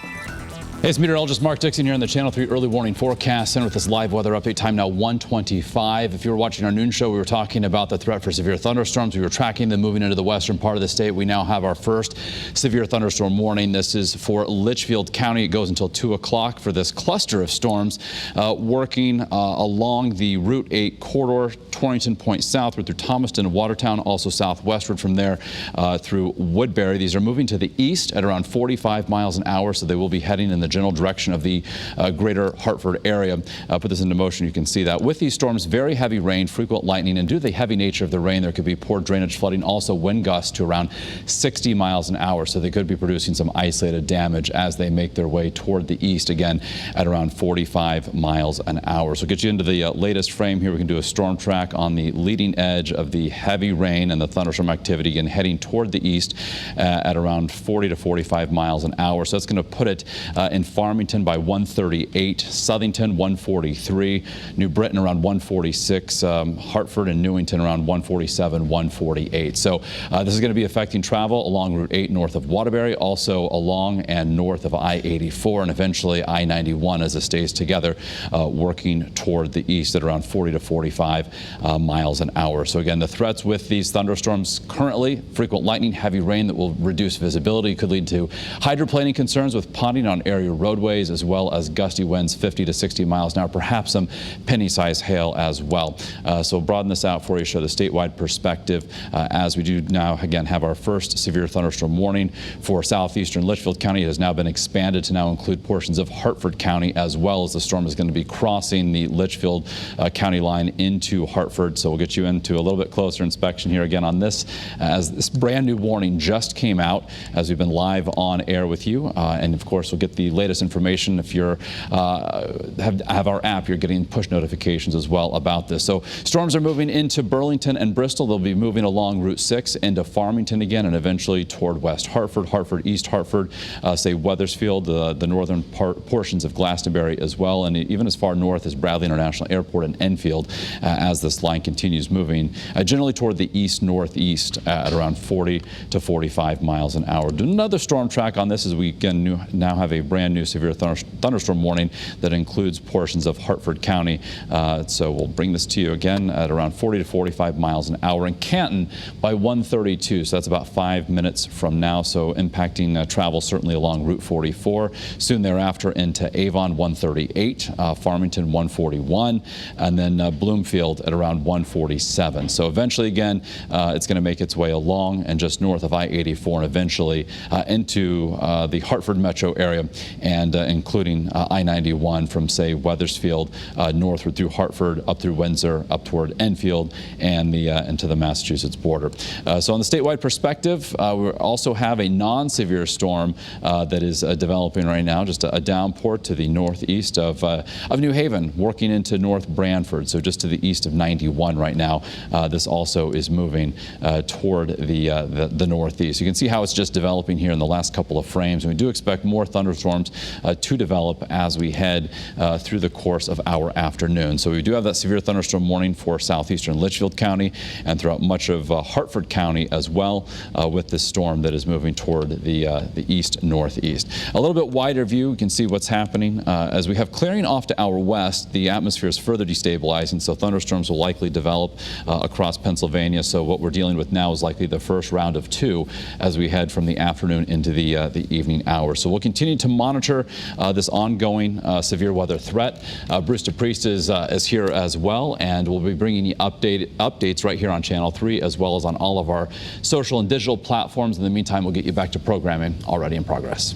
Hey, it's meteorologist Mark Dixon here on the Channel 3 Early Warning Forecast Center with this live weather update. Time now 1:25. If you were watching our noon show, we were talking about the threat for severe thunderstorms. We were tracking them moving into the western part of the state. We now have our first severe thunderstorm warning. This is for Litchfield County. It goes until 2 o'clock for this cluster of storms working along the Route 8 corridor, Torrington Point southward through Thomaston and Watertown, also southwestward from there through Woodbury. These are moving to the east at around 45 miles an hour, so they will be heading in the general direction of the greater Hartford area. Put this into motion, you can see that. With these storms, very heavy rain, frequent lightning, and due to the heavy nature of the rain, there could be poor drainage, flooding, also wind gusts to around 60 miles an hour. So they could be producing some isolated damage as they make their way toward the east, again at around 45 miles an hour. So get you into the latest frame here. We can do a storm track on the leading edge of the heavy rain and the thunderstorm activity, again heading toward the east at around 40 to 45 miles an hour. So that's going to put it in Farmington by 138, Southington 143, New Britain around 146, Hartford and Newington around 147, 148. So this is going to be affecting travel along Route 8 north of Waterbury, also along and north of I-84, and eventually I-91 as it stays together, working toward the east at around 40 to 45 miles an hour. So again, the threats with these thunderstorms currently: frequent lightning, heavy rain that will reduce visibility, could lead to hydroplaning concerns with ponding on area roadways, as well as gusty winds 50 to 60 miles an hour, perhaps some penny-sized hail as well. So broaden this out for you, show the statewide perspective as we do now again have our first severe thunderstorm warning for southeastern Litchfield County. It has now been expanded to now include portions of Hartford County, as well as the storm is going to be crossing the Litchfield County line into Hartford. So we'll get you into a little bit closer inspection here again on this, as this brand new warning just came out as we've been live on air with you, and of course we'll get the latest information. If you're have our app, you're getting push notifications as well about this. So storms are moving into Burlington and Bristol. They'll be moving along Route 6 into Farmington again, and eventually toward West Hartford, East Hartford, say Wethersfield, the northern portions of Glastonbury as well, and even as far north as Bradley International Airport and Enfield, as this line continues moving generally toward the east-northeast at around 40 to 45 miles an hour. Do another storm track on this as we again now have a brand new severe thunderstorm warning that includes portions of Hartford County. So we'll bring this to you again at around 40 to 45 miles an hour in Canton by 1:32. So that's about 5 minutes from now. So impacting travel certainly along Route 44. Soon thereafter into Avon 138, Farmington 141, and then Bloomfield at around 147. So eventually again, it's going to make its way along and just north of I-84 and eventually into the Hartford metro area, and including I-91 from, say, Wethersfield northward through Hartford, up through Windsor, up toward Enfield, and into the Massachusetts border. So on the statewide perspective, we also have a non-severe storm that is developing right now, just a downpour to the northeast of New Haven, working into North Branford, so just to the east of 91 right now. This also is moving toward the northeast. You can see how it's just developing here in the last couple of frames, and we do expect more thunderstorms to develop as we head through the course of our afternoon. So we do have that severe thunderstorm warning for southeastern Litchfield County and throughout much of Hartford County as well, with this storm that is moving toward the east-northeast. A little bit wider view, you can see what's happening as we have clearing off to our west. The atmosphere is further destabilizing, so thunderstorms will likely develop across Pennsylvania. So what we're dealing with now is likely the first round of two as we head from the afternoon into the evening hours. So we'll continue to monitor this ongoing severe weather threat. Bruce DePriest is here as well, and we'll be bringing you updates right here on Channel 3 as well as on all of our social and digital platforms. In the meantime, we'll get you back to programming already in progress.